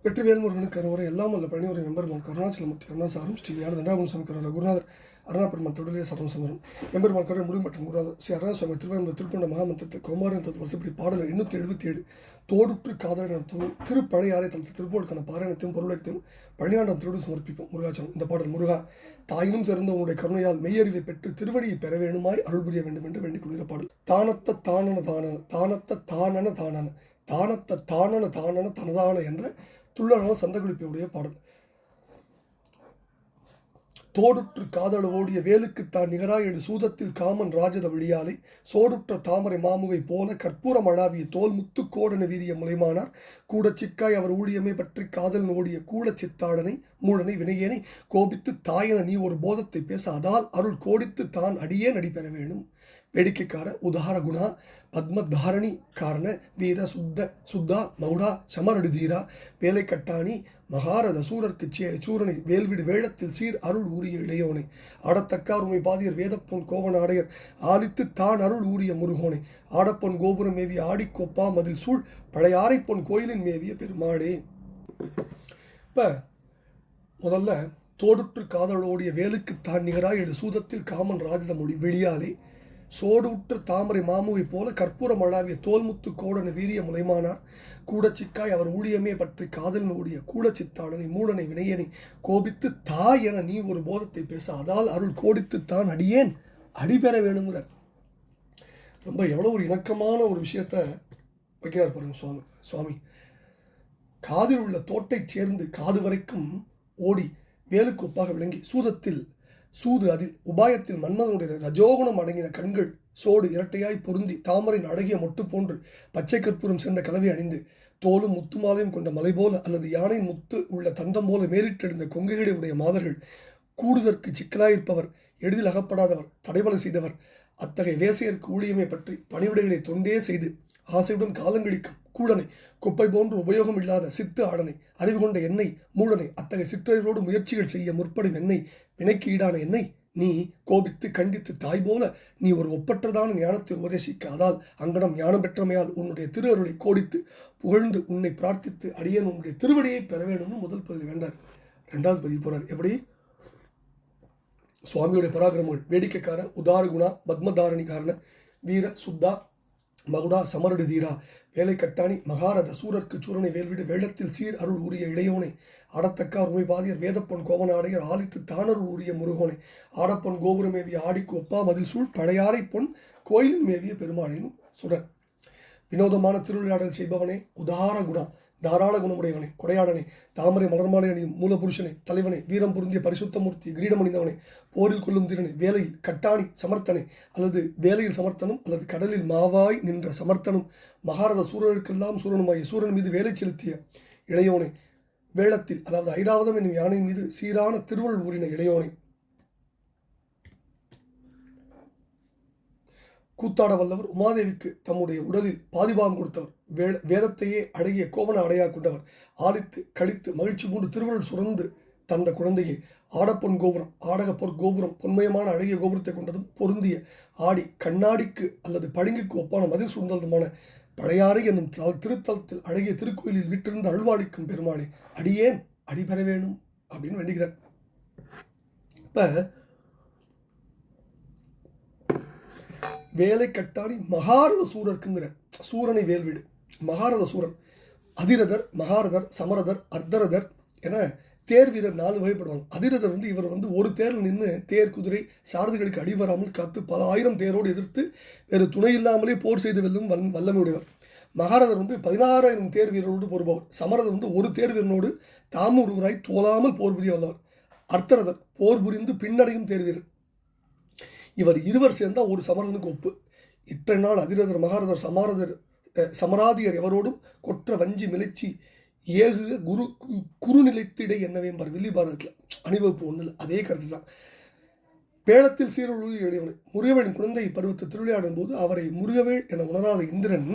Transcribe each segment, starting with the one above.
வெற்றிவேல் முருகனுக்கு கருவறை எல்லாம் அல்ல பழனிவரை எம்பெருமான் கருணாச்சலமூர்த்தி கருணாசாரம் ஸ்ரீ ஞான தண்டாபுரம் சாமி கருவறை குருநாதர் அருணாபெருமான் தொடர்லேயே சரணம் சமரம் எம்பெருமான் கருவறை முடி மற்றும் குருநாதர் ஸ்ரீ அருணாசுவாமி திருவண்ண திருப்பண்ட மகாமந்திரத்தை கோமாரன் தத்து வருஷப்படி பாடல் 877 தோடுற்று காதலன் திருப்பழையாறை தளத்து திருப்போடுக்கான பாராயணத்தையும் பொருளைத்தையும் பழனியாண்டம் திருடு சமர்ப்பிப்போம் முருகாச்சலம். இந்த பாடல் முருகா தாயினும் சிறந்த உன்னுடைய கருணையால் மெய்யறிவை பெற்று திருவடியை பெற வேணுமாய் அருள் புரிய வேண்டும் என்று வேண்டிக் கொள்கிற பாடல். தானத்த தானன தானன தானத்த தானன தானன தானத்த தானன தானன தனதான என்ற துள்ளரான சந்தகுளிப்பையுடைய பாடல். தோடுற்று காதல ஓடிய வேலுக்குத்தான் நிகராயடு சூதத்தில் காமன் ராஜத வழியாலை சோடுற்ற தாமரை மாமுகை போல கற்பூரம் அழாவிய தோல் முத்து கோடன வீரிய முலைமானார் கூட சிக்காய் அவர் ஊழியமே பற்றி காதல் ஓடிய கூட சித்தாடனை மூடனை வினையேனை கோபித்து தாயன நீ ஒரு போதத்தை பேச அதால் அருள் கோடித்து தான் அடியே நடிபெற வேணும். வேடிக்கைக்கார உதார குணா பத்மதாரணி காரண வீர சுத்தா மௌடா சமரடுதீரா வேலை கட்டாணி மகாரத சூரர்க்கு சூரனை வேல்விடு வேளத்தில் சீர் அருள் ஊரிய இளையோனை ஆடத்தக்கார் உமை பாதியர் வேதப்பொன் கோவன ஆடையர் ஆலித்து தான் அருள் ஊரிய முருகோனை ஆடப்பொன் கோபுரம் மேவிய ஆடிக்கோப்பா மதில் சூழ் பழையாறை பொன் கோயிலின் மேவிய பெருமாடே. இப்போ முதல்ல தோடுற்று காதலோடிய வேலுக்கு தான் நிகராய் எடு சூதத்தில் காமன் ராஜத மொழி வெளியாலே சோடு உற்ற தாமரை மாமுகை போல கற்பூரம் அழாவிய தோல்முத்து கோடன வீரிய முலைமானார் கூட சிக்காய் அவர் ஊழியமே பற்றி காதல் ஓடிய கூட சித்தாடனை மூடனை வினையனை கோபித்து தாய் என நீ ஒரு போதத்தை பேச அதால் அருள் கோடித்து தான் அடியேன் அடிபெற வேணுங்கிற ரொம்ப எவ்வளோ ஒரு இணக்கமான ஒரு விஷயத்த வைக்கிறார் பாருங்க சுவாமி. காதில் உள்ள தோட்டை சேர்ந்து காது வரைக்கும் ஓடி வேலுக்கு ஒப்பாக விளங்கி சூதத்தில் சூது அதில் உபாயத்தில் மன்மதனுடைய ரஜோகுணம் அடங்கின கண்கள் சோடு இரட்டையாய் பொருந்தி தாமரின் அழகிய மொட்டு போன்று பச்சை கற்பூரம் சேர்ந்த கலவை அணிந்து தோலும் முத்துமாலையும் கொண்ட மலை போல அல்லது யானையின் முத்து உள்ள தந்தம் போல மேலிட்டெழுந்த கொங்கைகளை உடைய மாதர்கள் கூடுதற்கு சிக்கலாயிருப்பவர் எளிதில் அகப்படாதவர் தடைபல செய்தவர் அத்தகைய வேசையருக்கு ஊழியமை பற்றி பணிவிடைகளை தொண்டே செய்து ஆசையுடன் காலங்கழிக்கும் கூடனை குப்பை போன்று உபயோகம் இல்லாத சித்து ஆடனை அறிவு கொண்ட எண்ணெய் மூடனை அத்தகைய சிற்றறிவோடு முயற்சிகள் செய்ய முற்படும் எண்ணெய் வினைக்கு ஈடான எண்ணெய் நீ கோபித்து கண்டித்து தாய் போல நீ ஒரு ஒப்பற்றதான ஞானத்தை உபதேசிக்க அதால் அங்கனம் ஞானம் பெற்றமையால் உன்னுடைய திரு அருளை கோடித்து புகழ்ந்து உன்னை பிரார்த்தித்து அடியேன் உன்னுடைய திருவடியை பெற வேணும்னு முதல் பதிவு வேண்டார். 2வது பதிவு போறார். எப்படி சுவாமியுடைய பராக்கிரமங்கள் வேடிக்கைக்கார உதார குணா பத்மதாரணி காரண வீர சுத்தா மகுடா சமரடு தீரா வேலை கட்டாணி மகாரத சூரர்க்கு சூரனை வேல்விடு வேளத்தில் சீர் அருள் உரிய இளையோனை ஆடத்தக்கார் உமை பாதியர் வேதப்பொன் கோவன ஆடையர் ஆலித்து தானருள் உரிய முருகோனை ஆடப்பொன் கோபுரம் மேவிய ஆடிக்கு ஒப்பா மதில் சூழ் பழையாறை பொன் கோயிலின் மேவிய பெருமாளின் சுடர். வினோதமான திருவிளையாடல் செய்பவனே உதார குணா தாராள குணமுடையவனே கொடையாடனே தாமரை மலர்மாலை அணியும் மூலபுருஷனே தலைவனே வீரம் பொருந்திய பரிசுத்தமூர்த்தி கிரீடமணிந்தவனே போரில் கொள்ளும் திறனை வேலையில் கட்டாணி சமர்த்தனை அல்லது வேலையில் சமர்த்தனும் அல்லது கடலில் மாவாய் நின்ற சமர்த்தனும் மகாரத சூரனுக்கெல்லாம் சூரனுமாகிய சூரன் மீது வேலை செலுத்திய இளையோனை வேளத்தில் அதாவது ஐராவதம் என்னும் யானை மீது சீரான திருவள்ளுவர் ஊரின இளையோனை கூத்தாட வல்லவர் உமாதேவிக்கு தம்முடைய உடலில் பாதிபாகம் கொடுத்தவர் வேதத்தையே அடகிய கோவன அடையாக கொண்டவர் ஆலித்து கழித்து மகிழ்ச்சி மூன்று திருவருள் சுரந்து தந்த குழந்தையை ஆடப்பொன் கோபுரம் ஆடக பொற்கோபுரம் பொன்மயமான அழகிய கோபுரத்தை கொண்டதும் பொருந்திய ஆடி கண்ணாடிக்கு அல்லது பளிங்குக்கு ஒப்பான மதில் சுண்டதுமான பழையாறை என்னும் திருத்தலத்தில் அழகிய திருக்கோயிலில் வீட்டிலிருந்து அருள்வாளிக்கும் பெருமானே அடியேன் அடிபெற வேணும் அப்படின்னு வேண்டுகிறார். இப்ப வேலை கட்டாணி மகாரத சூரருக்குங்கிற சூரனை வேல்விடு மகாரத சூரன் அதிரதர் மகாரதர் சமரதர் அர்த்தரதர் என தேர் வீரர் 4 வகைப்படுவாங்க. அதிரதர் இவர் ஒரு தேரில் நின்று தேர் குதிரை சாரதிகளுக்கு அடிவராமல் காத்து பல ஆயிரம் தேரோடு எதிர்த்து வேறு துணை இல்லாமலே போர் செய்து வெல்லும் வல்லமை உடையவர். மகாரதர் 16,000 தேர் வீரரோடு போர்பவர். சமரதர் ஒரு தேர் வீரனோடு தாமும் ஒருவராய் தோலாமல் போர் புரிய வல்லவர். அர்த்தரதர் போர் புரிந்து பின்னடையும் தேர் வீரர். இவர் இருவர் சேர்ந்தா ஒரு சமரனுக்கு ஒப்பு. இத்தனை நாள் அதிரதர் மகாரதர் சமராதியர் எவரோடும் கொற்ற வஞ்சி மிளைச்சி ஏகு குறு நிலைத்திடை என்னவேம்பார் வில்லி பாரதத்தில் அணிவகுப்பு ஒன்றில் அதே கருத்து தான். பேளத்தில் சீரொழு இடையவனை முருகவேளின் குழந்தை பருவத்தை திருவிளையாடும் போது அவரை முருகவேள் என உணராத இந்திரன்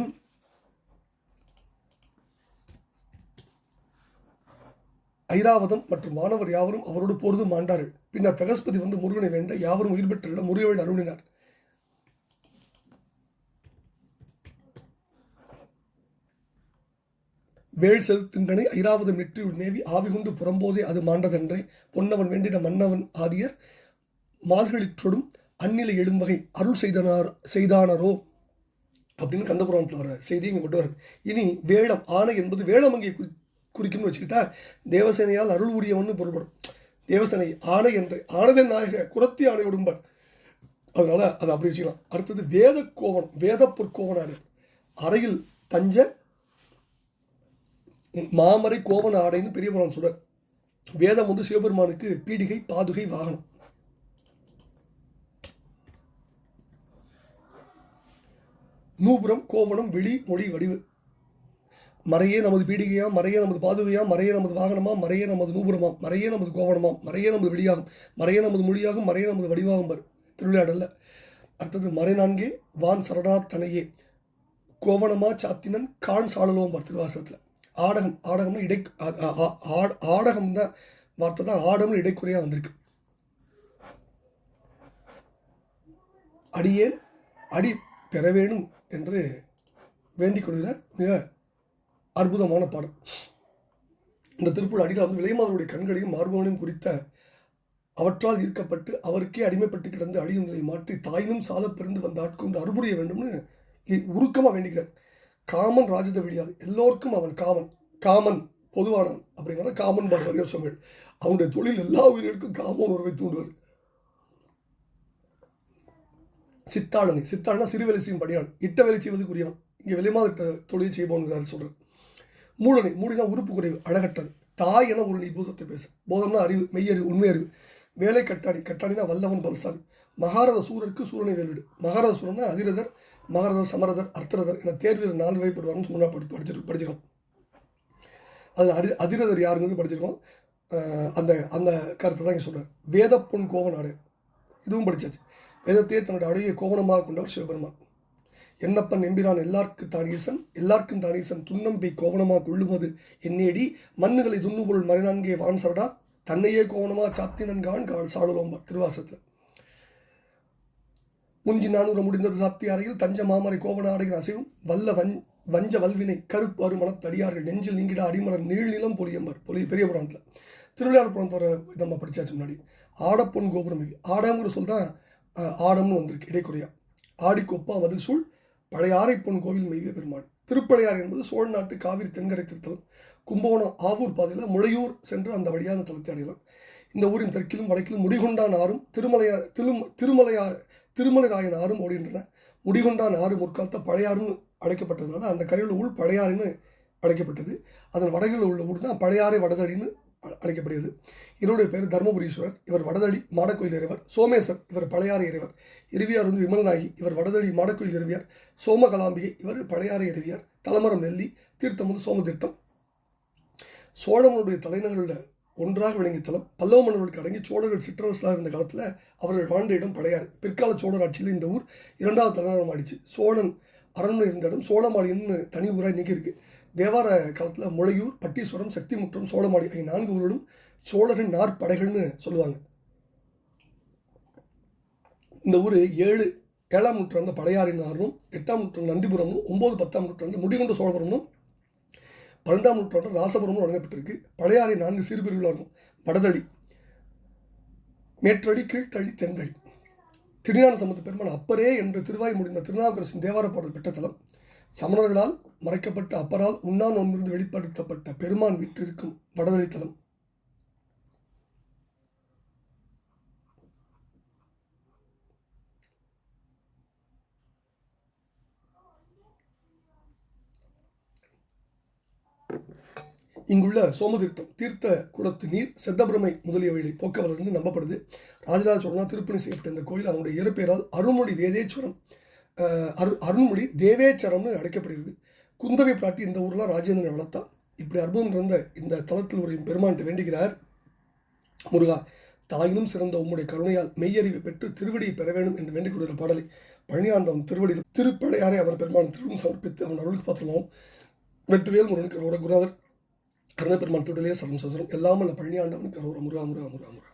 ஐராவதம் மற்றும் வானவர் யாவரும் அவரோடு பொருது மாண்டார்கள். பின்னர் பிரகஸ்பதி முருகனை வேண்ட யாவரும் உயிர் பெற்ற முருகவேள் அருளினார். வேள் செலுத்துங்கனை ஐராவதம் நெற்றியுள் மேவி ஆவிகுண்டு புறம்போதே அது மாண்டதென்றே பொன்னவன் வேண்டிட மன்னவன் ஆதியர் மால்களிற்றொடும் அந்நிலை எழும்பகை அருள் செய்தானரோ அப்படின்னு கந்தபுராணத்தில் வர செய்தி இங்கே கொண்டு வருது. இனி வேளம் ஆணை என்பது வேளமங்கியை குறிக்கும்னு வச்சுக்கிட்டா தேவசேனையால் அருள் உரியவன் பொருள்படும். தேவசேனை ஆணை என்று ஆனதன் நாயக குரத்தி ஆணை உடும்பர், அதனால அதை அப்படி வச்சுக்கலாம். அடுத்தது வேத கோவனம், வேத பொற்கோவனாடு அறையில் தஞ்ச மாமரை கோவன ஆடைன்னு பெரிய புராணம் சொல்றார். வேதம் வந்து சிவபெருமானுக்கு பீடிகை பாதுகை வாகனம். நூபுரம் கோவனம் விழி மொழி வடிவு. மறையே நமது பீடிகையாம், மறையே நமது பாதுகையாம், மறையே நமது வாகனமாம், மறையே நமது நூபுரமாம், மறையே நமது கோவனமாம், மறையே நமது வெளியாகும், மறையே நமது மொழியாகும், மறையே நமது வடிவாகும் பர் திருவிளையாடல்ல. அடுத்தது மறை நான்கே வான் சரடா தனையே கோவனமா சாத்தினன் கான் சாளலோம் பர் திருவாசகத்தில். ஆடகம், ஆடகம்னா இடை ஆடகம் தான் வார்த்தை தான் ஆடம்னு இடைக்குறையாக வந்திருக்கு. அடியேன் அடி பெற வேணும் என்று வேண்டிக் கொள்கிற மிக அற்புதமான பாடம். இந்த திருப்புகழ் அடியில் வந்து விலைமாதருடைய கண்களையும் மார்பகனையும் குறித்த அவற்றால் ஈர்க்கப்பட்டு அவருக்கே அடிமைப்பட்டு கிடந்து அழியும் நிலையை மாற்றி தாயினும் சால பிறந்து வந்த ஆட்கொண்டு அறுபுரிய வேண்டும்னு உருக்கமாக வேண்டுகிறார். காமன் ராஜத விழியாது, எல்லோருக்கும் அவன் காமன், காமன் பொதுவானவன் அப்படிங்கிறத காமன் பாடுவார்கள் சொன்னாள். அவனுடைய தொழில் எல்லா உயிர்களுக்கும் காமன் உறவை தூண்டுவது. சித்தாளனை, சித்தாளனா சிறுவேலை செய்யும் படியான், இட்ட வேலை செய்வதுக்குரியவன், இங்கே வெளிமாத தொழிலை செய்வோன்னு சொல்றார். மூடனை, மூடினா உறுப்பு குறைவு, அழகட்டது. தாய் என ஒரு நீ பூதத்தை பேச, போதம்னா அறிவு, மெய்யறிவு, உண்மை அறிவு. வேலை கட்டாடி, கட்டாடினா வல்லவன் பலசாலி. மகாரத சூரருக்கு சூரனை வேல்விடு. மகாரத சூரன்னா அதிரதர், மகரதர், சமரதர், அர்த்தரதர் என தேர்வில் 4 வகைப்படுவார்னு முன்னா படிச்சிருக்கோம். அதில் அதிரதர் யாருங்கிறது படிச்சிருக்கோம். அந்த அந்த கருத்தை தான் இங்கே சொல்கிறார். வேத பொன் கோவனாடு, இதுவும் படித்தாச்சு. வேதத்தையே தன்னுடைய அழகிய கோவனமாக கொண்டவர் சிவபெருமான். என்னப்பன் எம்பிரான் எல்லாருக்கும் தானீசன், எல்லாருக்கும் தானீசன் துன்னம்பை கோவனமாக கொள்ளுவது என்னேடி மண்ணுகளை துண்ணுபொருள் மறைநான்கே வான் சரடா தன்னையே கோவனமாக சாத்தினன்கான் கால் சாடுவோம் திருவாசத்தில். முஞ்சி 400 முடிந்தது சாத்தி அறையில் தஞ்ச மாமரை கோவன ஆடைகள் அசைவும் வல்ல வஞ்ச வல்வினை கருப்பாறு மனத்தடியார்கள் நெஞ்சில் நீங்கிட அடிமலர் நீழ்நிலம் பொலியம்பர் பெரிய புராணத்தில். திருவிளையாடல் புராணத்தோட நம்ம படித்தாச்சு முன்னாடி. ஆடப்பொன் கோபுரம் இது. ஆடம்ங்கிற சொல் தான் ஆடம்னு வந்திருக்கு இடைக்குறையா. ஆடிக்கொப்பா மதில் சூழ் பழையாறை பொன் கோவில் மெய்வே பெருமாள். திருப்பழையாறு என்பது சோழ நாட்டு காவிரி தென்கரை திருத்தலம். கும்பகோணம் ஆவூர் பாதையில் முளையூர் சென்று அந்த வழியான தலத்தை அடையலாம். இந்த ஊரின் தெற்கிலும் வடக்கிலும் முடிகொண்டான் ஆறும் திருமலைராயன் ஆறும் ஓடுகின்றன. முடிகொண்டான் ஆறு முற்காலத்தை பழையாறுன்னு அழைக்கப்பட்டதுனால அந்த கரையில் ஊர் பழையாறுன்னு அழைக்கப்பட்டது. அதன் வடகில் உள்ள ஊர் தான் பழையாறை வடதடின்னு அழைக்கப்படுகிறது. இவருடைய பேர் தர்மபுரீஸ்வரர், இவர் வடதடி மாடக்கோயில் இறைவர். சோமேசர், இவர் பழையாறை இறைவர். இறைவியார் வந்து விமலநாயகி, இவர் வடதடி மாடக்கோயில் இறைவியார். சோமகலாம்பிகை, இவர் பழையாறை இறைவியார். தலமரம் நெல்லி, தீர்த்தம் வந்து சோமதீர்த்தம். சோழனுடைய தலைநகரில் ஒன்றாக விளங்கிய தலம். பல்லவ மன்னர்களுக்கு அடங்கி சோழர்கள் சிற்றரசலாக இருந்த காலத்தில் அவர்கள் வாழ்ந்த இடம் பழையாறு. பிற்கால சோழர் ஆட்சியில் இந்த ஊர் 2வது தலைநகரம் ஆயிடுச்சு. சோழன் அரண்மனை இருந்த இடம் சோழமாடின்னு தனி ஊராக இன்னைக்கு இருக்கு. தேவார காலத்தில் முளையூர், பட்டீஸ்வரம், சக்திமுற்றம், சோழமாடி ஆகிய 4 ஊர்களும் சோழரின் நாற்படைகள்னு சொல்லுவாங்க. இந்த ஊர் 7ஆம் நூற்றாண்டு பழையாறின் நகரும், 8ஆம் நூற்றாண்டு நந்திபுரமும், 9, 10ஆம் நூற்றாண்டு முடிகொண்ட சோழபுரமும், 12ஆம் நூற்றாண்டு ராசபுரமும் வழங்கப்பட்டிருக்கு. பழையாறை 4 சிறுபிரிவுகளாக இருக்கும். வடதளி, மேற்றடி, கீழ்த்தளி, தென்தளி. திருஞான சம்பந்த பெருமான் அப்பரே என்று திருவாய் முடிந்த திருநாவுக்கரசின் தேவார பாடல் பெற்ற தலம். சமணர்களால் மறைக்கப்பட்ட அப்பரால் உண்ணா நோன்பிருந்து வெளிப்படுத்தப்பட்ட பெருமான் வீற்றிருக்கும் வடதளி தலம். இங்குள்ள சோமதீர்த்தம் தீர்த்த குளத்து நீர் செத்தபிரமை முதலியவைகளை போக்கவலிருந்து நம்பப்படுது. ராஜராஜ சோழனால் திருப்பணி செய்யப்பட்ட இந்த கோயில் அவனுடைய இயற்பெயரால் அருள்மொழி வேதேஸ்வரம் அருள்மொழி தேவேச்சரம்னு அழைக்கப்படுகிறது. குந்தவை பிராட்டி இந்த ஊரில் ராஜேந்திரனை வளர்த்தா. இப்படி அற்புதம் இருந்த இந்த தலத்தில் ஒரு பெருமான்ட்டு வேண்டுகிறார். முருகா, தாயினும் சிறந்த உம்முடைய கருணையால் மெய்யறிவை பெற்று திருவடியை பெற வேண்டும் என்று வேண்டிக் கொள்கிற பாடலை பழனியாண்டவன் திருவடியில் திருப்பழையாரை அவன் பெருமான் திருவும் சமர்ப்பித்து அவன் அருளுக்கு பாத்திரமாகவும் வெற்றிவேல் முருகனுக்கு குருநாதர் கருணை பெருமான் தொழிலே சரணம் சதுரம் எல்லாமல் பழனியாண்டவனுக்கு முருகா முருகா முருகா முருகா.